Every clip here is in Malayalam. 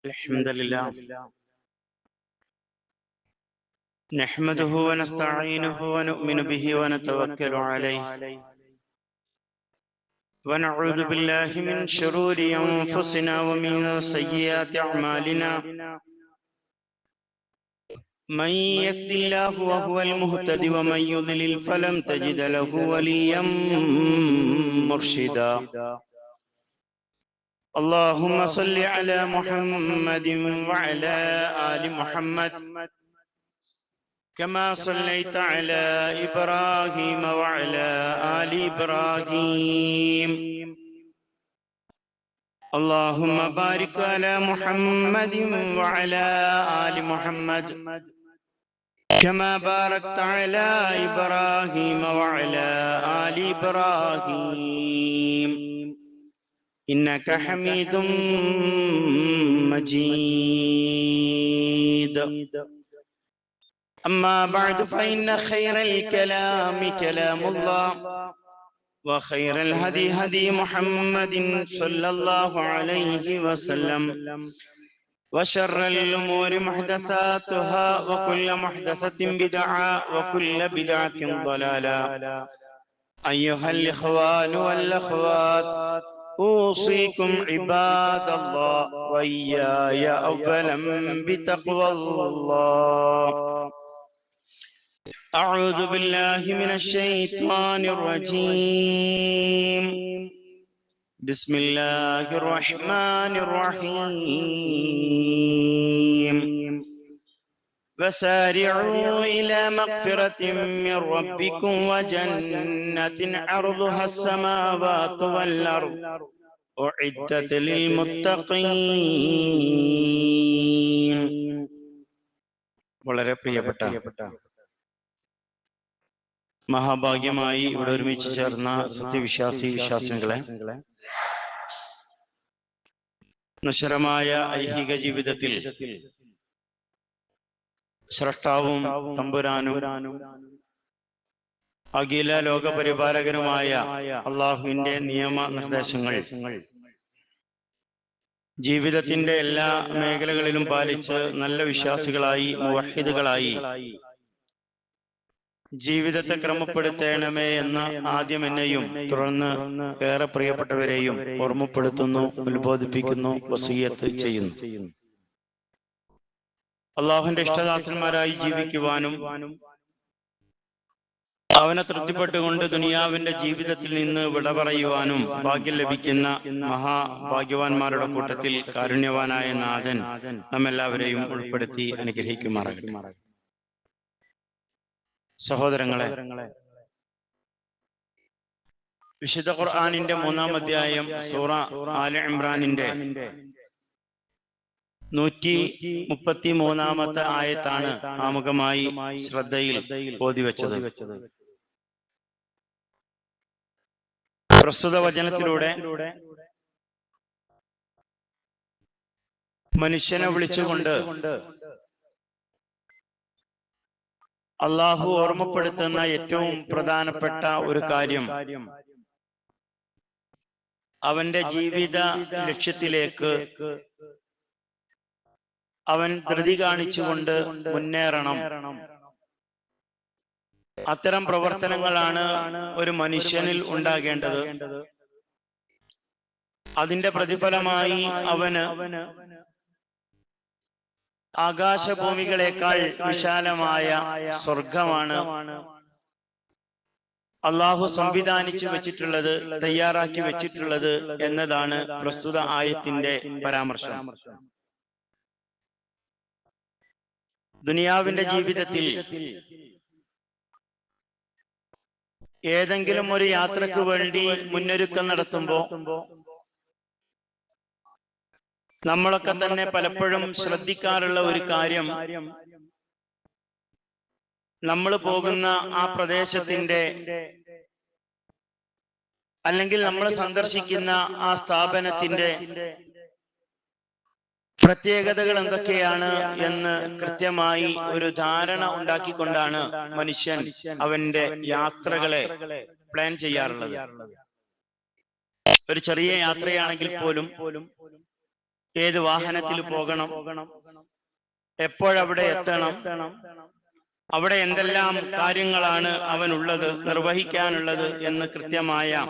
الحمد لله نحمده ونستعينه ونؤمن به ونتوكل عليه ونعوذ بالله من شرور أنفسنا ومن سيئات أعمالنا من يهد الله وهو المهتد ومن يضلل فلن تجد له وليا مرشدا اللهم صل على محمد وعلى آل محمد كما صليت على إبراهيم وعلى آل إبراهيم اللهم بارك على محمد وعلى آل محمد كما باركت على إبراهيم وعلى آل إبراهيم إنك حميد مجيد أما بعد فإن خير الكلام كلام الله وخير الهدي هدي محمد صلى الله عليه وسلم وشر الأمور محدثاتها وكل محدثة بدعة وكل بدعة ضلالة أيها الإخوان والأخوات أوصيكم عباد الله وإياي أولا بتقوى الله أعوذ بالله من الشيطان الرجيم بسم الله الرحمن الرحيم وسارعوا إلى مغفرة من ربكم وجنة عرضها السماوات والأرض أعدت للمتقين. വളരെ പ്രിയപ്പെട്ട മഹാഭാഗ്യമായി ഇവിടെ ഒരുമിച്ച് ചേർന്ന സത്യവിശ്വാസി വിശ്വാസികളെ, നശ്വരമായ ഐഹിക ജീവിതത്തിൽ സ്രഷ്ടാവും തമ്പുരാനും അഖില ലോകപരിപാലകനുമായ അള്ളാഹുവിന്റെ നിയമ നിർദ്ദേശങ്ങൾ ജീവിതത്തിന്റെ എല്ലാ മേഖലകളിലും പാലിച്ച് നല്ല വിശ്വാസികളായി മുവഹിദുകളായി ജീവിതത്തെ ക്രമപ്പെടുത്തണമേ എന്ന് ആദ്യം എന്നെയും തുടർന്ന് ഏറെ പ്രിയപ്പെട്ടവരെയും ഓർമ്മപ്പെടുത്തുന്നു, ഉത്ബോധിപ്പിക്കുന്നു, വസിയത്ത് ചെയ്യുന്നു. അള്ളാഹുവിന്റെ ഇഷ്ടദാസന്മാരായി ജീവിക്കുവാനും അവനെ തൃപ്തിപ്പെട്ടുകൊണ്ട് ദുനിയാവിന്റെ ജീവിതത്തിൽ നിന്ന് വിട പറയുവാനും ഭാഗ്യം ലഭിക്കുന്ന മഹാഭാഗ്യവാന്മാരുടെ കൂട്ടത്തിൽ കാരുണ്യവാനായ നാഥൻ നമ്മെല്ലാവരെയും ഉൾപ്പെടുത്തി അനുഗ്രഹിക്കുമാറാകട്ടെ. സഹോദരങ്ങളെ, വിശുദ്ധ ഖുർആനിന്റെ 3-ാം അധ്യായം സൂറ ആല ഇമ്രാനിന്റെ 133-ാമത്തെ ആയത്താണ് ആമുഖമായി ശ്രദ്ധയിൽ ഓതിവെച്ചത്. പ്രസ്തുത വചനത്തിലൂടെ മനുഷ്യനെ വിളിച്ചുകൊണ്ട് അള്ളാഹു ഓർമ്മപ്പെടുത്തുന്ന ഏറ്റവും പ്രധാനപ്പെട്ട ഒരു കാര്യം അവന്റെ ജീവിത ലക്ഷ്യത്തിലേക്ക് അവൻ ധൃതി കാണിച്ചുകൊണ്ട് മുന്നേറണം. അത്തരം പ്രവർത്തനങ്ങളാണ് ഒരു മനുഷ്യനിൽ ഉണ്ടാകേണ്ടത്. അതിന്റെ പ്രതിഫലമായി അവന് ആകാശഭൂമികളെക്കാൾ വിശാലമായ സ്വർഗമാണ് അള്ളാഹു സംവിധാനിച്ചു വെച്ചിട്ടുള്ളത്, തയ്യാറാക്കി വെച്ചിട്ടുള്ളത് എന്നതാണ് പ്രസ്തുത ആയത്തിന്റെ പരാമർശം. ദുനിയാവിന്റെ ജീവിതത്തിൽ ഏതെങ്കിലും ഒരു യാത്രക്ക് വേണ്ടി മുന്നൊരുക്കം നടത്തുമ്പോ നമ്മളൊക്കെ തന്നെ പലപ്പോഴും ശ്രദ്ധിക്കാറുള്ള ഒരു കാര്യം, നമ്മൾ പോകുന്ന ആ പ്രദേശത്തിന്റെ അല്ലെങ്കിൽ നമ്മൾ സന്ദർശിക്കുന്ന ആ സ്ഥാപനത്തിന്റെ പ്രത്യേകതകൾ എന്തൊക്കെയാണ് എന്ന് കൃത്യമായി ഒരു ധാരണ ഉണ്ടാക്കിക്കൊണ്ടാണ് മനുഷ്യൻ അവന്റെ യാത്രകളെ പ്ലാൻ ചെയ്യാറുള്ളത്. ഒരു ചെറിയ യാത്രയാണെങ്കിൽ പോലും ഏത് വാഹനത്തിൽ പോകണം, എപ്പോഴവിടെ എത്തണം, അവിടെ എന്തെല്ലാം കാര്യങ്ങളാണ് അവനുള്ളത്, നിർവഹിക്കാനുള്ളത് എന്ന് കൃത്യമായ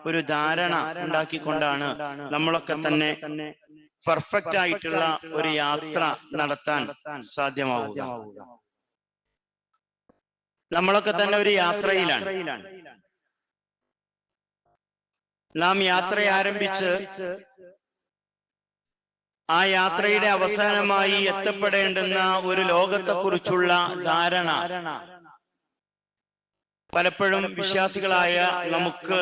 ഒരു ധാരണ ഉണ്ടാക്കിക്കൊണ്ടാണ് നമ്മളൊക്കെ തന്നെ പെർഫെക്റ്റ് ആയിട്ടുള്ള ഒരു യാത്ര നടത്താൻ സാധ്യമാവുക. നമ്മളൊക്കെ തന്നെ ഒരു യാത്രയിലാണ്. നാം യാത്ര ആരംഭിച്ച് ആ യാത്രയുടെ അവസാനമായി എത്തപ്പെടേണ്ടുന്ന ഒരു ലോകത്തെക്കുറിച്ചുള്ള ധാരണ പലപ്പോഴും വിശ്വാസികളായ നമുക്ക്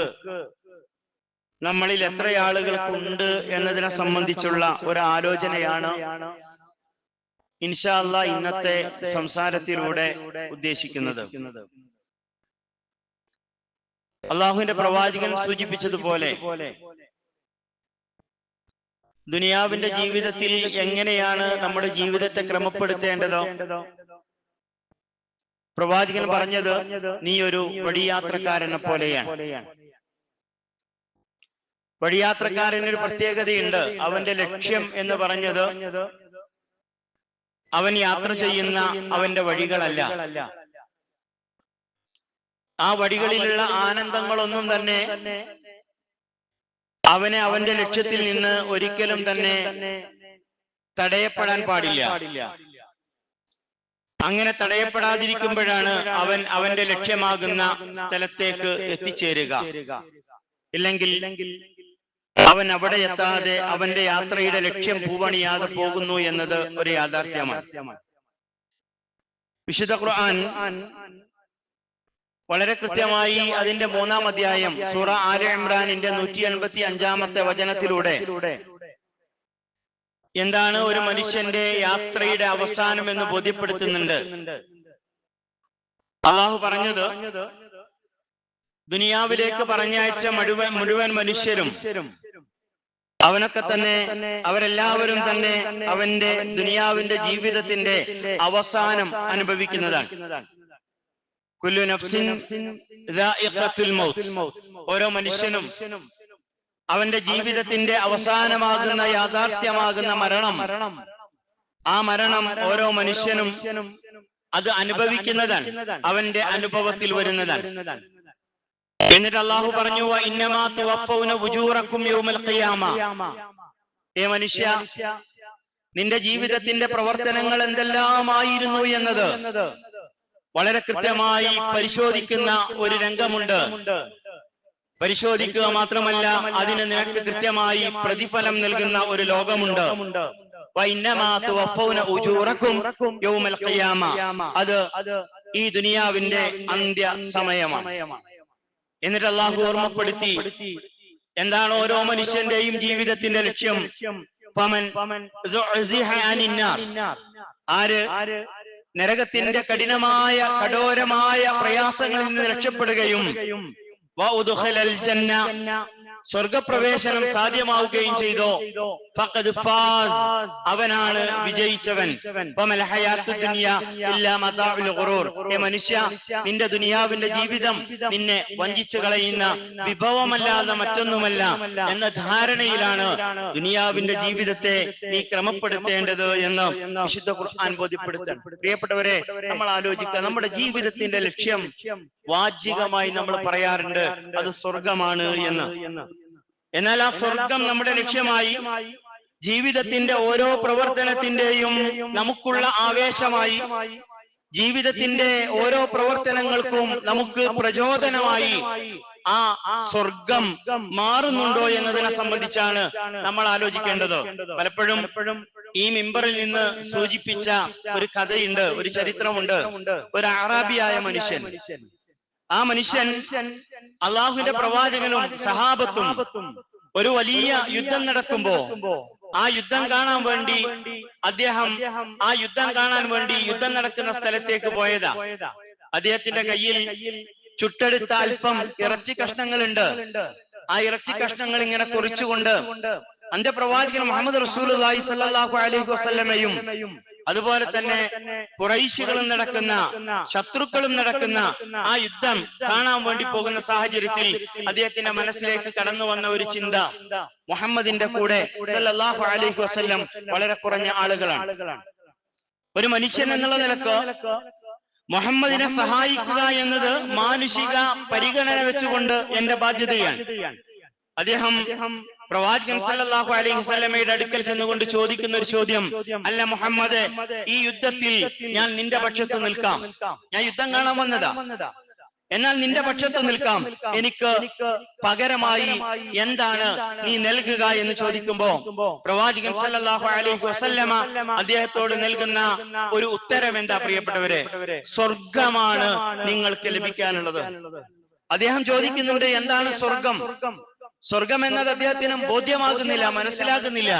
നമ്മളിൽ എത്ര ആളുകൾക്കുണ്ട് എന്നതിനെ സംബന്ധിച്ചുള്ള ഒരു ആലോചനയാണ് ഇൻഷാ അല്ലാഹ് ഇന്നത്തെ സംസാരത്തിലൂടെ ഉദ്ദേശിക്കുന്നത്. അള്ളാഹുവിന്റെ പ്രവാചകൻ സൂചിപ്പിച്ചതുപോലെ ദുനിയാവിന്റെ ജീവിതത്തിൽ എങ്ങനെയാണ് നമ്മുടെ ജീവിതത്തെ ക്രമപ്പെടുത്തേണ്ടതോ പ്രവാചകൻ പറഞ്ഞത് നീ ഒരു വഴിയാത്രക്കാരനെ പോലെയാണ്. വഴിയാത്രക്കാരന് ഒരു പ്രത്യേകതയുണ്ട്. അവന്റെ ലക്ഷ്യം എന്ന് പറഞ്ഞത് അവൻ യാത്ര ചെയ്യുന്ന അവന്റെ വഴികളല്ല, ആ വഴികളിലുള്ള ആനന്ദങ്ങളൊന്നും തന്നെ അവനെ അവന്റെ ലക്ഷ്യത്തിൽ നിന്ന് ഒരിക്കലും തന്നെ തടയപ്പെടാൻ പാടില്ല. അങ്ങനെ തടയപ്പെടാതിരിക്കുമ്പോഴാണ് അവൻ അവന്റെ ലക്ഷ്യമാകുന്ന സ്ഥലത്തേക്ക് എത്തിച്ചേരുക. ഇല്ലെങ്കിൽ അവൻ അവിടെ എത്താതെ അവന്റെ യാത്രയുടെ ലക്ഷ്യം പൂവണിയാതെ പോകുന്നു എന്നത് ഒരു യാഥാർത്ഥ്യമാണ്. വിശുദ്ധ ഖുർആൻ വളരെ കൃത്യമായി അതിന്റെ 3-ാം അധ്യായം സൂറ ആല ഇംറാനിന്റെ 185-ാമത്തെ വചനത്തിലൂടെ എന്താണ് ഒരു മനുഷ്യന്റെ യാത്രയുടെ അവസാനം എന്ന് ബോധ്യപ്പെടുത്തുന്നുണ്ട്. അള്ളാഹു പറഞ്ഞത് ദുനിയാവിലേക്ക് പറഞ്ഞയച്ച മുഴുവൻ മനുഷ്യരും അവനൊക്കെ തന്നെ അവരെല്ലാവരും തന്നെ അവന്റെ ദുനിയാവിന്റെ ജീവിതത്തിന്റെ അവസാനം അനുഭവിക്കുന്നതാണ്. കുല്ലു നഫ്സിൻ ദാഇഖത്തുൽ മൗത്ത്, ഓരോ മനുഷ്യനും അവന്റെ ജീവിതത്തിന്റെ അവസാനമാകുന്ന യാഥാർത്ഥ്യമാകുന്ന മരണം, ആ മരണം ഓരോ മനുഷ്യനും അത് അനുഭവിക്കുന്നതാണ്, അവന്റെ അനുഭവത്തിൽ വരുന്നതാണ്. എന്നിട്ട് അള്ളാഹു പറഞ്ഞു ഇന്നമാ തുവഫൗന ഉജൂറക്കും യൗമൽ ഖിയാമ, ഏ മനുഷ്യ നിന്റെ ജീവിതത്തിന്റെ പ്രവർത്തനങ്ങൾ എന്തെല്ലാമായിരുന്നു എന്നത് വളരെ കൃത്യമായി പരിശോധിക്കുന്ന ഒരു രംഗമുണ്ട്. പരിശോധിക്കുക മാത്രമല്ല അതിന് നിനക്ക് കൃത്യമായി പ്രതിഫലം നൽകുന്ന ഒരു ലോകമുണ്ട്. അത് ഈ ദുനിയാവിന്റെ അന്ത്യ സമയമാണ്. എന്നിട്ട് അള്ളാഹു ഓർമ്മപ്പെടുത്തി എന്താണ് ഓരോ മനുഷ്യന്റെയും ജീവിതത്തിന്റെ ലക്ഷ്യം. ആര് നരകത്തിന്റെ കഠോരമായ പ്രയാസങ്ങളിൽ നിന്ന് രക്ഷപ്പെടുകയും സ്വർഗപ്രവേശനം സാധ്യമാവുകയും ചെയ്തോ ഫഖദ് ഫാസ്, അവനാണ് വിജയിച്ചവൻ. മനുഷ്യ നിന്റെ ദുനിയാവിന്റെ ജീവിതം നിന്നെ വഞ്ചിച്ചു കളയുന്ന വിഭവമല്ലാതെ മറ്റൊന്നുമല്ല എന്ന ധാരണയിലാണ് ദുനിയാവിന്റെ ജീവിതത്തെ നീ ക്രമപ്പെടുത്തേണ്ടത് എന്ന് വിശുദ്ധ ഖുർആൻ ബോധ്യപ്പെടുത്തണം. പ്രിയപ്പെട്ടവരെ, നമ്മൾ ആലോചിക്കുക, നമ്മുടെ ജീവിതത്തിന്റെ ലക്ഷ്യം വാചികമായി നമ്മൾ പറയാറുണ്ട് അത് സ്വർഗമാണ് എന്ന്. എന്നാൽ ആ സ്വർഗം നമ്മുടെ ലക്ഷ്യമായി ജീവിതത്തിന്റെ ഓരോ പ്രവർത്തനത്തിന്റെയും നമുക്കുള്ള ആവേശമായി ജീവിതത്തിന്റെ ഓരോ പ്രവർത്തനങ്ങൾക്കും നമുക്ക് പ്രചോദനമായി ആ സ്വർഗം മാറുന്നുണ്ടോ എന്നതിനെ സംബന്ധിച്ചാണ് നമ്മൾ ആലോചിക്കേണ്ടത്. പലപ്പോഴും ഈ മിമ്പറിൽ നിന്ന് സൂചിപ്പിച്ച ഒരു കഥയുണ്ട്, ഒരു ചരിത്രമുണ്ട്. ഒരു അറാബിയായ മനുഷ്യൻ, ആ മനുഷ്യൻ അള്ളാഹുവിന്റെ പ്രവാചകനും സഹാബത്തും ഒരു വലിയ യുദ്ധം നടക്കുമ്പോ ആ യുദ്ധം കാണാൻ വേണ്ടി അദ്ദേഹം യുദ്ധം നടക്കുന്ന സ്ഥലത്തേക്ക് പോയതാ. അദ്ദേഹത്തിന്റെ കയ്യിൽ ചുട്ടെടുത്ത അല്പം ഇറച്ചി കഷ്ണങ്ങളുണ്ട്. ആ ഇറച്ചി കഷ്ണങ്ങൾ ഇങ്ങനെ കുറിച്ചുകൊണ്ട് അന്ത്യപ്രവാചകൻ മുഹമ്മദ് റസൂലുള്ളാഹി സ്വല്ലല്ലാഹു അലൈഹി വസല്ലമയും അതുപോലെ തന്നെ ഖുറൈശികളും നടക്കുന്ന, ശത്രുക്കളും നടക്കുന്ന ആ യുദ്ധം കാണാൻ വേണ്ടി പോകുന്ന സാഹചര്യത്തിൽ അദ്ദേഹത്തിന്റെ മനസ്സിലേക്ക് കടന്നു വന്ന ഒരു ചിന്ത, മുഹമ്മദിന്റെ കൂടെ സല്ലല്ലാഹു അലൈഹി വസല്ലം വളരെ കുറഞ്ഞ ആളുകളാണ്. ഒരു മനുഷ്യൻ എന്നുള്ള നിലക്ക് മുഹമ്മദിനെ സഹായിക്കുക എന്നത് മാനുഷിക പരിഗണന വെച്ചുകൊണ്ട് എന്റെ ബാധ്യതയാണ്. അദ്ദേഹം പ്രവാചകൻ സല്ലല്ലാഹു അലൈഹി വസല്ലമയുടെ അടുക്കൽ ചെന്നുകൊണ്ട് ചോദിക്കുന്ന ഒരു ചോദ്യം, അല്ല മുഹമ്മദ്, ഈ യുദ്ധത്തിൽ ഞാൻ നിന്റെ പക്ഷത്ത് നിൽക്കാം, ഞാൻ യുദ്ധം കാണാൻ വന്നതാ, എന്നാൽ നിന്റെ പക്ഷത്ത് നിൽക്കാം, എനിക്ക് പകരമായി എന്താണ് നീ നൽകുക എന്ന് ചോദിക്കുമ്പോ പ്രവാചകൻ സല്ലല്ലാഹു അലൈഹി വസല്ലമ അദ്ദേഹത്തോട് നൽകുന്ന ഒരു ഉത്തരം എന്താ പ്രിയപ്പെട്ടവരെ? സ്വർഗമാണ് നിങ്ങൾക്ക് ലഭിക്കാനുള്ളത്. അദ്ദേഹം ചോദിക്കുന്നുണ്ട്, എന്താണ് സ്വർഗം? സ്വർഗം എന്നത് അദ്ദേഹത്തിന് ബോധ്യമാകുന്നില്ല, മനസ്സിലാകുന്നില്ല.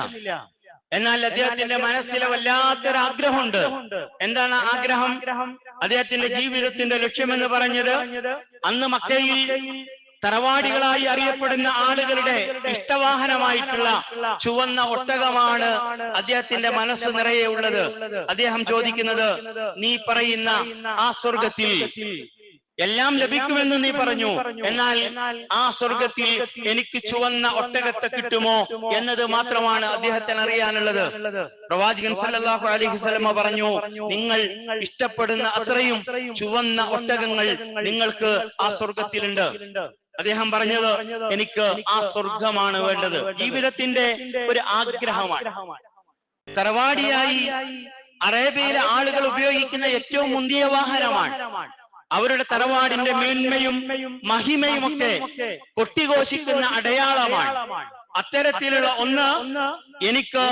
എന്നാൽ അദ്ദേഹത്തിന്റെ മനസ്സിലെ വല്ലാത്തൊരു ആഗ്രഹമുണ്ട്. എന്താണ് ആഗ്രഹം? അദ്ദേഹത്തിന്റെ ജീവിതത്തിന്റെ ലക്ഷ്യമെന്ന് പറഞ്ഞത് അന്ന് മക്കയിൽ തറവാടികളായി അറിയപ്പെടുന്ന ആളുകളുടെ ഇഷ്ടവാഹനമായിട്ടുള്ള ചുവന്ന ഒട്ടകമാണ് അദ്ദേഹത്തിന്റെ മനസ്സ് നിറയെ ഉള്ളത്. അദ്ദേഹം ചോദിക്കുന്നത്, നീ പറയുന്ന ആ സ്വർഗത്തിൽ എല്ലാം ലഭിക്കുമെന്ന് നീ പറഞ്ഞു, എന്നാൽ ആ സ്വർഗത്തിൽ എനിക്ക് ചുവന്ന ഒട്ടകത്തെ കിട്ടുമോ എന്നത് മാത്രമാണ് അദ്ദേഹത്തിന് അറിയാനുള്ളത്. പ്രവാചകൻ സല്ലല്ലാഹു അലൈഹി വസല്ലം പറഞ്ഞു, നിങ്ങൾ ഇഷ്ടപ്പെടുന്ന അത്രയും ചുവന്ന ഒട്ടകങ്ങൾ നിങ്ങൾക്ക് ആ സ്വർഗത്തിലുണ്ട്. അദ്ദേഹം പറഞ്ഞത്, എനിക്ക് ആ സ്വർഗമാണ് വേണ്ടത്. ജീവിതത്തിന്റെ ഒരു ആഗ്രഹമാണ്. തറവാടിയായി അറേബ്യയിലെ ആളുകൾ ഉപയോഗിക്കുന്ന ഏറ്റവും മുന്തിയ വാഹനമാണ്. അവരുടെ തറവാടിന്റെ മേന്മയും മഹിമയും ഒക്കെ കൊട്ടിഘോഷിക്കുന്ന അടയാളമാണ്. അത്തരത്തിലുള്ള ഒന്ന് എനിക്ക്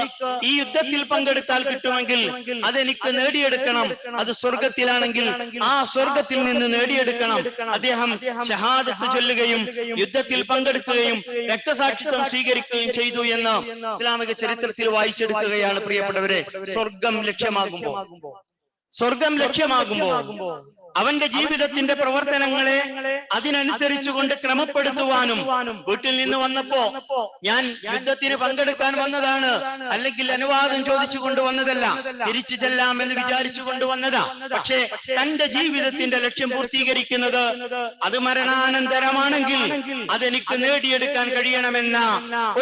ഈ യുദ്ധത്തിൽ പങ്കെടുത്താൽ കിട്ടുമെങ്കിൽ അതെനിക്ക് നേടിയെടുക്കണം. അത് സ്വർഗത്തിലാണെങ്കിൽ ആ സ്വർഗത്തിൽ നിന്ന് നേടിയെടുക്കണം. അദ്ദേഹം ഷഹാദത്ത് ചൊല്ലുകയും യുദ്ധത്തിൽ പങ്കെടുക്കുകയും രക്തസാക്ഷിത്വം സ്വീകരിക്കുകയും ചെയ്തു എന്ന് ഇസ്ലാമിക ചരിത്രത്തിൽ വായിച്ചെടുക്കുകയാണ് പ്രിയപ്പെട്ടവരെ. സ്വർഗം ലക്ഷ്യമാകുമ്പോ അവന്റെ ജീവിതത്തിന്റെ പ്രവർത്തനങ്ങളെ അതിനനുസരിച്ചുകൊണ്ട് ക്രമപ്പെടുത്തുവാനും, വീട്ടിൽ നിന്ന് വന്നപ്പോ ഞാൻ യുദ്ധത്തിന് പങ്കെടുക്കാൻ വന്നതാണ്, അല്ലെങ്കിൽ അനുവാദം ചോദിച്ചു കൊണ്ടുവന്നതല്ല, തിരിച്ചു ചെല്ലാം എന്ന് വിചാരിച്ചു കൊണ്ടുവന്നതാ. പക്ഷേ തന്റെ ജീവിതത്തിന്റെ ലക്ഷ്യം പൂർത്തീകരിക്കുന്നത് അത് മരണാനന്തരമാണെങ്കിൽ അതെനിക്ക് നേടിയെടുക്കാൻ കഴിയണമെന്ന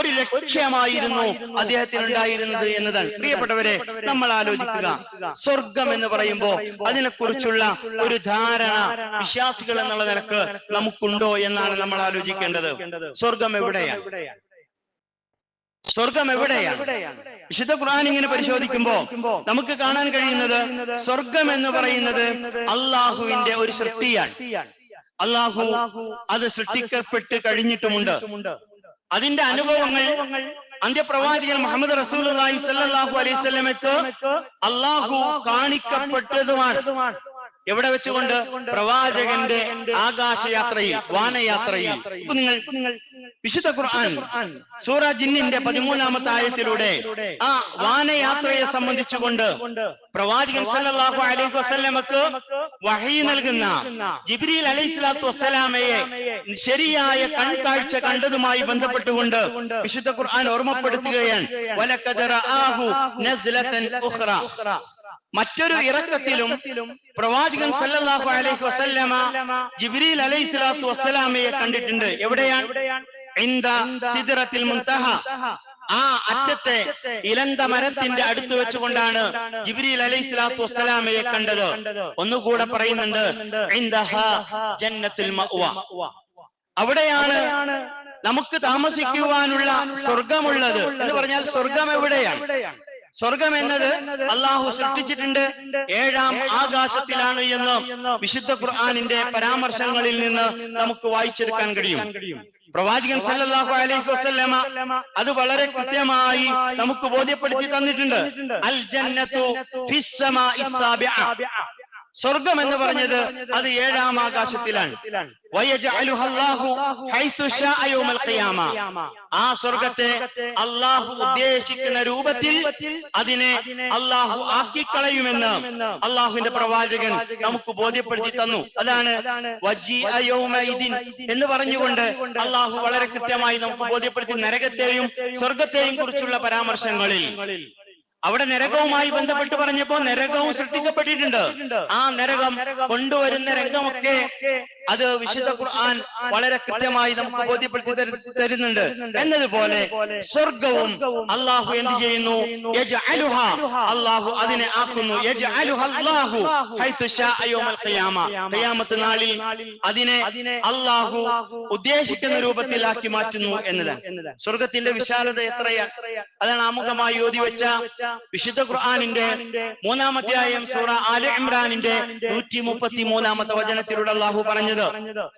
ഒരു ലക്ഷ്യമായിരുന്നു അദ്ദേഹത്തിനുണ്ടായിരുന്നത് എന്നതാണ്. പ്രിയപ്പെട്ടവരെ, നമ്മൾ ആലോചിക്കുക, സ്വർഗം എന്ന് പറയുമ്പോ അതിനെക്കുറിച്ചുള്ള ഒരു ധാരണ വിശ്വാസികൾ എന്നുള്ള നിലക്ക് നമുക്കുണ്ടോ എന്നാണ് നമ്മൾ ആലോചിക്കേണ്ടത്. സ്വർഗം എവിടെയാണ്? വിശുദ്ധ ഖുർആൻ ഇങ്ങനെ പരിശോധിക്കുമ്പോ നമുക്ക് കാണാൻ കഴിയുന്നത് സ്വർഗം എന്ന് പറയുന്നത് അള്ളാഹുവിന്റെ ഒരു സൃഷ്ടിയാണ്. അള്ളാഹു അത് സൃഷ്ടിക്കപ്പെട്ട് കഴിഞ്ഞിട്ടുമുണ്ട്. അതിന്റെ അനുഭവങ്ങൾ അന്ത്യപ്രവാചകൻ മുഹമ്മദ് റസൂലുള്ളാഹി സ്വല്ലല്ലാഹു അലൈഹി വസല്ലമയ്ക്ക് അള്ളാഹു കാണിക്കപ്പെട്ടതുമാണ്. എവിടെ വെച്ചുകൊണ്ട്? പ്രവാചകന്റെ ആകാശയാത്രയിൽ, വാനയാത്രയിൽ. നിങ്ങൾ വിശുദ്ധ ഖുർആൻ സൂറ ജിന്നിന്റെ 13-ാമത്തെ ആയത്തിലൂടെ ആ വാനയാത്രയെ സംബന്ധിച്ചുകൊണ്ട് പ്രവാചകൻ സല്ലല്ലാഹു അലൈഹി വസല്ലമക്ക് വഹീ നൽകുന്ന ജിബ്രീൽ അലൈഹിസ്സലാത്തു വസ്സലാമയെ ശരിയായ കൺകാഴ്ച കണ്ടതുമായി ബന്ധപ്പെട്ടുകൊണ്ട് വിശുദ്ധ ഖുർആൻ ഓർമ്മപ്പെടുത്തുകയാണ്, വലഖദ് റആഹു നസ്ലതൻ ഉഖ്റ. മറ്റൊരു ഇറക്കത്തിലും പ്രവാചകൻ സല്ലല്ലാഹു അലൈഹി വസല്ലമ ജിബ്രീൽ അലൈഹിസ്സലാത്തു വസ്സലാമയെ കണ്ടിട്ടുണ്ട്. എവിടെയാണ്? ഇൻദ സിദ്റത്തിൽ മുൻതഹ. ആ അറ്റത്തെ ഇലന്ത മരത്തിന്റെ അടുത്ത് വെച്ചുകൊണ്ടാണ് ജിബ്രീൽ അലൈഹിസ്സലാത്തു വസ്സലാമയെ കണ്ടത്. ഒന്നുകൂടെ പറയുന്നുണ്ട്, ഇൻദഹാ ജന്നത്തുൽ മഅ്വ. അവിടെയാണ് നമുക്ക് താമസിക്കുവാനുള്ള സ്വർഗമുള്ളത്. എന്ന് പറഞ്ഞാൽ സ്വർഗം എവിടെയാണ്? സ്വർഗം എന്നത് അള്ളാഹു സൃഷ്ടിച്ചിട്ടുണ്ട്, 7-ാം ആകാശത്തിലാണ് എന്ന് വിശുദ്ധ ഖുർആനിന്റെ പരാമർശങ്ങളിൽ നിന്ന് നമുക്ക് വായിച്ചെടുക്കാൻ കഴിയും. പ്രവാചകൻ സല്ലല്ലാഹു അലൈഹി വസല്ലമ അത് വളരെ കൃത്യമായി നമുക്ക് ബോധ്യപ്പെടുത്തി തന്നിട്ടുണ്ട്. അൽ ജന്നത്തു ഫിസ് സമാഇ സാബിഅ. സ്വർഗം എന്ന് പറഞ്ഞത് അത് 7-ാം ആകാശത്തിലാണ്. ആ സ്വർഗത്തെ അള്ളാഹു ഉദ്ദേശിക്കുന്ന രൂപത്തിൽ അതിനെ അള്ളാഹു ആക്കിക്കളയുമെന്ന് അള്ളാഹുവിന്റെ പ്രവാചകൻ നമുക്ക് ബോധ്യപ്പെടുത്തി തന്നു. അതാണ് എന്ന് പറഞ്ഞുകൊണ്ട് അള്ളാഹു വളരെ കൃത്യമായി നമുക്ക് ബോധ്യപ്പെടുത്തി. നരകത്തെയും സ്വർഗത്തെയും കുറിച്ചുള്ള പരാമർശങ്ങളിൽ അവിടെ നരകവുമായി ബന്ധപ്പെട്ട് പറഞ്ഞപ്പോ നരകവും സൃഷ്ടിക്കപ്പെട്ടിട്ടുണ്ട്. ആ നരകം കൊണ്ടുവരുന്ന രംഗമൊക്കെ അത് വിശുദ്ധ ഖുർആൻ വളരെ കൃത്യമായി നമുക്ക് ബോധ്യപ്പെടുത്തി തരുന്നുണ്ട്. എന്നതുപോലെ സ്വർഗവും അള്ളാഹു എന്ത് ചെയ്യുന്നു? യജ്അലുഹാ, അള്ളാഹു അതിനെ ആക്കുന്നു. യജ്അലുഹാ അല്ലാഹു ഹൈതു ശാഅ യൗമൽ ഖിയാമ, ഖിയാമത്ത് നാളിൽ അതിനെ അള്ളാഹു ഉദ്ദേശിക്കുന്ന രൂപത്തിലാക്കി മാറ്റുന്നു എന്നതാണ്. സ്വർഗത്തിന്റെ വിശാലത എത്രയാണ്! അതാണ് ആമുഖമായി ഓതി വെച്ച വിശുദ്ധ ഖുർആനിന്റെ 3-ാം അധ്യായം സൂറ ആല ഇംറാനിന്റെ 133-ാമത്തെ വചനത്തിലൂടെ അല്ലാഹു പറഞ്ഞത്,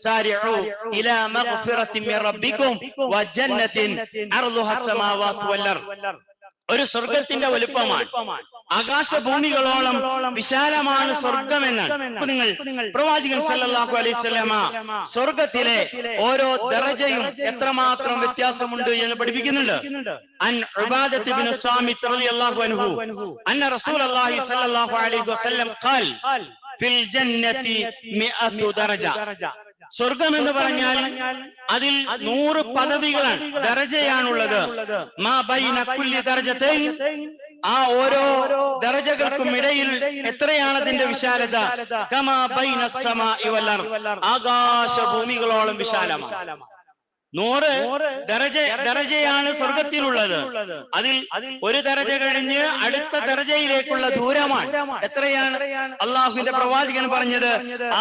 സാരിഉ ഇലാ മഗ്ഫിറത്തിൻ മിർ റബ്ബിക്കും വജന്നത്തിൻ അർളുഹാ അസ്സമാവാതു വൽ അർദ്. ഒരു സ്വർഗത്തിന്റെ വലുപ്പമാണ്, ആകാശഭൂമികളോളം വിശാലമാണ് സ്വർഗമെന്നാണ്. അപ്പൊ നിങ്ങൾ പ്രവാചകൻ സല്ലല്ലാഹു അലൈഹി വസല്ലമ സ്വർഗത്തിലെ ഓരോ ദറജയും എത്രമാത്രം വ്യത്യാസമുണ്ട് എന്ന് പഠിപ്പിക്കുന്നുണ്ട്. അൻ ഉബാദത്ത് ഇബ്നു സ്വാമിത് റളിയല്ലാഹു അൻഹു അന്ന റസൂലുള്ളാഹി സല്ലല്ലാഹു അലൈഹി വസല്ലം ഖാൽ ഫിൽ ജന്നതി 100 ദറജ. സ്വർഗം എന്ന് പറഞ്ഞാൽ അതിൽ 100 പദവികളാണ്, ദറജയാണുള്ളത്. മാ ബൈന കുല്ലി ദറജതൈൻ, ആ ഓരോ ദറജകൾക്കും ഇടയിൽ എത്രയാണ് അതിന്റെ വിശാലത? കമാ ബൈന സ്സമാഇ വൽ അർദ്, ആകാശഭൂമികളോളം വിശാലമാണ്. 100 ദറജയാണ് സ്വർഗത്തിലുള്ളത്. അതിൽ ഒരു ദറജ കഴിഞ്ഞ് അടുത്ത ദറജയിലേക്കുള്ള ദൂരമാണ്. എത്രയാണ്? അള്ളാഹുവിന്റെ പ്രവാചകൻ പറഞ്ഞത്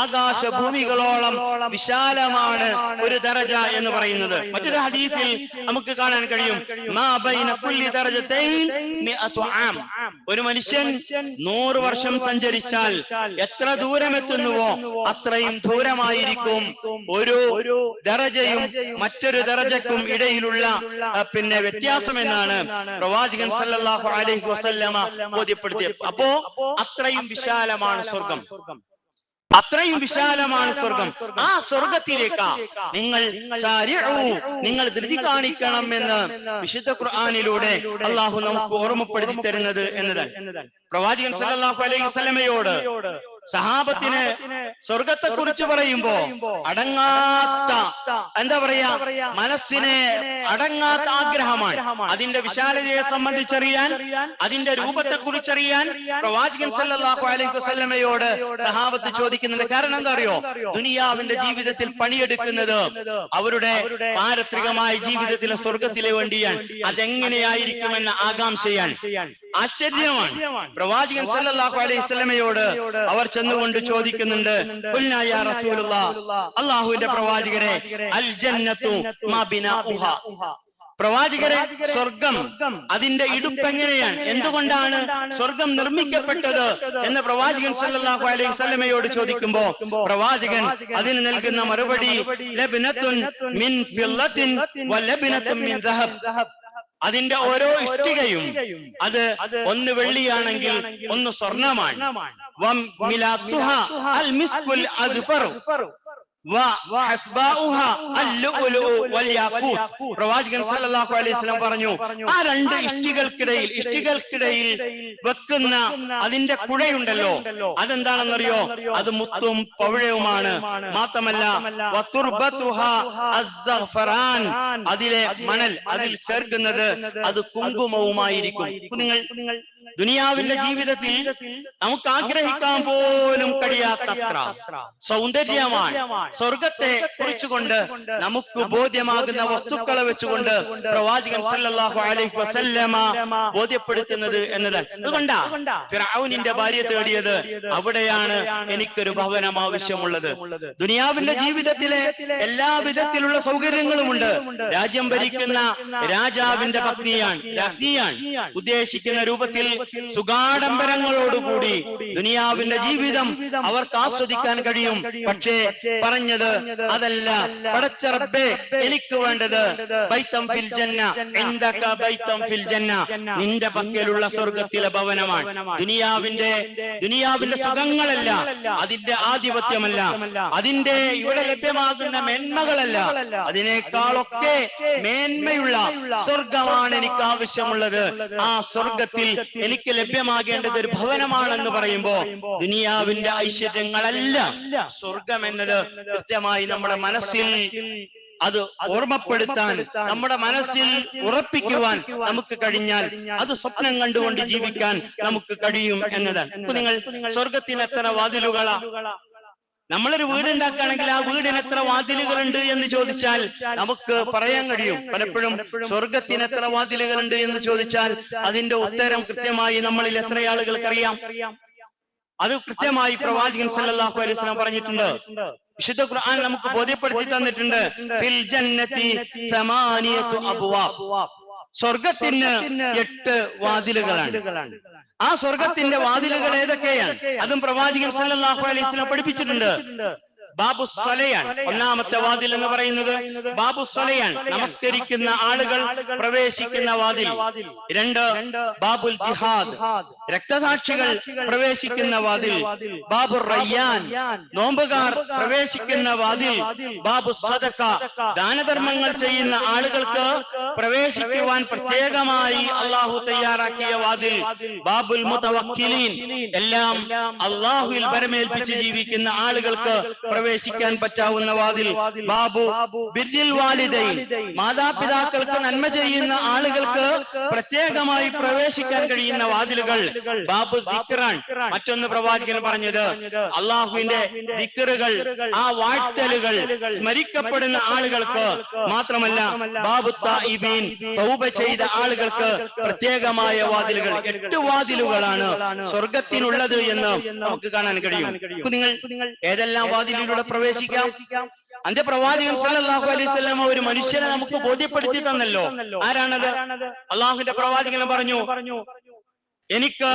ആകാശഭൂമികളോളം വിശാലമാണ് ഒരു ദറജ എന്ന് പറയുന്നത്. മറ്റൊരു ഹദീസിൽ നമുക്ക് കാണാൻ കഴിയും, മാ ബൈന കുല്ലി ദറജതൈൻ 100 ആം. ഒരു മനുഷ്യൻ 100 വർഷം സഞ്ചരിച്ചാൽ എത്ര ദൂരമെത്തുന്നുവോ അത്രയും ദൂരമായിരിക്കും ഒരു ദറജയും മറ്റൊരു ദറജക്കും ഇടയിലുള്ള വ്യത്യാസം എന്നാണ് പ്രവാചകൻ സല്ലല്ലാഹു അലൈഹി വസല്ലമ ബോധ്യപ്പെടുത്തിയത്. അപ്പോ അത്രയും വിശാലമാണ് സ്വർഗം, അത്രയും വിശാലമാണ് സ്വർഗം. ആ സ്വർഗത്തിലേക്ക് നിങ്ങൾ ധൃതി കാണിക്കണം എന്ന് വിശുദ്ധ ഖുർആനിലൂടെ അള്ളാഹു നമുക്ക് ഓർമ്മപ്പെടുത്തി തരുന്നത് എന്നതാണ്. പ്രവാചകൻ സല്ലല്ലാഹു അലൈഹി വസല്ലമയോട് സഹാബത്തിന് സ്വർഗത്തെ കുറിച്ച് പറയുമ്പോ അടങ്ങാത്ത, എന്താ പറയാ, മനസ്സിനെ അടങ്ങാത്ത ആഗ്രഹമാണ് അതിന്റെ വിശാലതയെ സംബന്ധിച്ചറിയാൻ, അതിന്റെ രൂപത്തെ കുറിച്ചറിയാൻ പ്രവാചകൻ സല്ലല്ലാഹു അലൈഹി വസല്ലമയോട് സഹാബത്ത് ചോദിക്കുന്നുണ്ട്. കാരണം എന്താ അറിയോ? ദുനിയാവിന്റെ ജീവിതത്തിൽ പണിയെടുക്കുന്നത് അവരുടെ പാരത്രികമായ ജീവിതത്തിലെ സ്വർഗത്തിലെ വേണ്ടിയാണ്. അതെങ്ങനെയായിരിക്കുമെന്ന ആകാംക്ഷയാണ്, ആശ്ചര്യമാണ്. പ്രവാചകൻ സല്ലല്ലാഹു അലൈഹി വസല്ലമയോട് അവർ ചെന്നുകൊണ്ട് ചോദിക്കുന്നുണ്ട്, ഖുൽനാ യാ റസൂലുള്ളാഹ്, അല്ലാഹുവിന്റെ പ്രവാചകരെ, അൽ ജന്നത്തു മാ ബിനാഉഹാ, പ്രവാചകരെ സ്വർഗം അതിന്റെ ഇടുപ്പ് എങ്ങനെയാണ്, എന്തുകൊണ്ടാണ് സ്വർഗം നിർമ്മിക്കപ്പെട്ടത് എന്ന് പ്രവാചകൻ സല്ലല്ലാഹു അലൈഹി വസല്ലമയോട് ചോദിക്കുമ്പോ പ്രവാചകൻ അതിന് നൽകുന്ന മറുപടി, ലബ്നത്തുൻ മിൻ ഫില്ലത്തിൻ വലബ്നത്തുൻ മിൻ ദഹബ്. അതിന്റെ ഓരോ ഇഷ്ടികയും അത് ഒന്ന് വെള്ളിയാണെങ്കിൽ ഒന്ന് സ്വർണമാണ്. പ്രവാചകൻ സല്ലല്ലാഹു അലൈഹി വസല്ലം പറഞ്ഞു, ആ രണ്ട് ഇഷ്ടികൾക്കിടയിൽ വെക്കുന്ന അതിന്റെ കുഴയുണ്ടല്ലോ, അതെന്താണെന്നറിയോ? അത് മുത്തും പവിഴവുമാണ്. മാത്രമല്ല അതിലെ മണൽ, അതിൽ ചേർക്കുന്നത് അത് കുങ്കുമവുമായിരിക്കും. നിങ്ങൾ ദുനിയാവിന്റെ ജീവിതത്തിൽ നമുക്ക് ആഗ്രഹിക്കാൻ പോലും കഴിയാത്തത്ര സൗന്ദര്യമാണ് സ്വർഗത്തെ കുറിച്ചുകൊണ്ട് നമുക്ക് ബോധ്യമാകുന്ന വസ്തുക്കളെ വെച്ചുകൊണ്ട് പ്രവാചകൻ സല്ലല്ലാഹു അലൈഹി വസല്ലമ ബോധ്യപ്പെടുത്തുന്നത് എന്നതാണ്. അതുകൊണ്ടാ ഫിർഔനിന്റെ ഭാര്യ തേടിയത്, അവിടെയാണ് എനിക്കൊരു ഭവനം ആവശ്യമുള്ളത്. ദുനിയാവിന്റെ ജീവിതത്തിലെ എല്ലാ വിധത്തിലുള്ള സൗകര്യങ്ങളുമുണ്ട്. രാജ്യം ഭരിക്കുന്ന രാജാവിന്റെ പത്നിയാണ്, രാജ്ഞിയാണ്. ഉദ്ദേശിക്കുന്ന രൂപത്തിൽ സുഖാഡംബരങ്ങളോടുകൂടി ദുനിയാവിന്റെ ജീവിതം അവർക്ക് ആസ്വദിക്കാൻ കഴിയും. പക്ഷേ പറഞ്ഞത് അതല്ല, പടച്ച റബ്ബേ, എനിക്ക് വേണ്ടത് ബൈത്തം ഫിൽ ജന്ന, ഇൻദക ബൈത്തം ഫിൽ ജന്ന, നിന്റെ പക്കലുള്ള സ്വർഗത്തിലെ ഭവനമാണ്. ദുനിയാവിന്റെ സുഖങ്ങളല്ല, അതിന്റെ ആധിപത്യമല്ല, അതിന്റെ ഇവിടെ ലഭ്യമാകുന്ന മേന്മകളല്ല, അതിനേക്കാളൊക്കെ മേന്മയുള്ള സ്വർഗമാണ് എനിക്ക് ആവശ്യമുള്ളത്. ആ സ്വർഗത്തിൽ എനിക്ക് ലഭ്യമാകേണ്ടത് ഒരു ഭവനമാണെന്ന് പറയുമ്പോ ദുനിയാവിന്റെ ഐശ്വര്യങ്ങളല്ല സ്വർഗം എന്നത് കൃത്യമായി നമ്മുടെ മനസ്സിൽ അത് ഓർമ്മപ്പെടുത്താൻ, നമ്മുടെ മനസ്സിൽ ഉറപ്പിക്കുവാൻ നമുക്ക് കഴിഞ്ഞാൽ അത് സ്വപ്നം കണ്ടുകൊണ്ട് ജീവിക്കാൻ നമുക്ക് കഴിയും എന്നതാണ്. ഇപ്പൊ നിങ്ങൾ സ്വർഗത്തിന് എത്ര വാതിലുകളാ? നമ്മളൊരു വീടുണ്ടാക്കുകയാണെങ്കിൽ ആ വീടിന് എത്ര വാതിലുകളുണ്ട് എന്ന് ചോദിച്ചാൽ നമുക്ക് പറയാൻ കഴിയും. പലപ്പോഴും സ്വർഗത്തിന് എത്ര വാതിലുകളുണ്ട് എന്ന് ചോദിച്ചാൽ അതിന്റെ ഉത്തരം കൃത്യമായി നമ്മളിൽ എത്ര ആളുകൾക്കറിയാം? അത് കൃത്യമായി പ്രവാചകൻ സല്ലല്ലാഹു അലൈഹി വസല്ലം പറഞ്ഞിട്ടുണ്ട്. വിശുദ്ധ ഖുർആൻ നമുക്ക് ബോധ്യപ്പെടുത്തി തന്നിട്ടുണ്ട്. ഫിൽ ജന്നതി സമാനിയതു അബ്വാബ്, സ്വർഗത്തിന് 8 വാതിലുകളാണ്. ആ സ്വർഗത്തിന്റെ വാതിലുകൾ ഏതൊക്കെയാണ്? അതും പ്രവാചകൻ സല്ലല്ലാഹു അലൈഹി വസല്ലം പഠിപ്പിച്ചിട്ടുണ്ട്. ബാബു സ്വലയാണ് ഒന്നാമത്തെ വാതിൽ എന്ന് പറയുന്നത്. ബാബു സ്വലയാണ് നമസ്കരിക്കുന്ന ആളുകൾ പ്രവേശിക്കുന്ന വാതിൽ. 2 ബാബുൽ ജിഹാദ്, രക്തസാക്ഷികൾ പ്രവേശിക്കുന്ന വാതിൽ. ബാബു റയ്യാൻ, നോമ്പുകാർ പ്രവേശിക്കുന്ന വാതിൽ. ബാബു സദഖ, ദാനധർമ്മങ്ങൾ ചെയ്യുന്ന ആളുകൾക്ക് പ്രവേശിക്കുവാൻ പ്രത്യേകമായി അള്ളാഹു തയ്യാറാക്കിയ വാതിൽ. ബാബുൽ മുതവക്കിലീൻ, എല്ലാം അള്ളാഹുവിൽ ബരമേൽപ്പിച്ച് ജീവിക്കുന്ന ആളുകൾക്ക് പ്രവേശിക്കാൻ പറ്റാവുന്ന വാതിൽ. ബാബു ബിർരിൽ വാലിദൈൻ, മാതാപിതാക്കൾക്ക് നന്മ ചെയ്യുന്ന ആളുകൾക്ക് പ്രത്യേകമായി പ്രവേശിക്കാൻ കഴിയുന്ന വാതിലുകൾ. ബാബു ദിക്റാൻ, മറ്റൊന്ന് പ്രവാചകൻ പറഞ്ഞത് അള്ളാഹുവിന്റെ ദിക്റുകൾ, ആ വാഴ്ത്തലുകൾ സ്മരിക്കപ്പെടുന്ന ആളുകൾക്ക് മാത്രമല്ല. ബാബു തായിബീൻ, തൗബ ചെയ്ത ആളുകൾക്ക് പ്രത്യേകമായ വാതിലുകൾ. 8 വാതിലുകളാണ് സ്വർഗത്തിനുള്ളത് എന്ന് നമുക്ക് കാണാൻ കഴിയും. നിങ്ങൾ ഏതെല്ലാം വാതിലുകൾ പ്രവേശിക്കാം? അന്ത്യപ്രവാചകൻ സല്ലല്ലാഹു അലൈഹി വസല്ലം ഒരു മനുഷ്യനെ നമുക്ക് ബോധ്യപ്പെടുത്തി തന്നല്ലോ. ആരാണത്? അള്ളാഹുവിന്റെ പ്രവാചകൻ പറഞ്ഞു, എനിക്ക്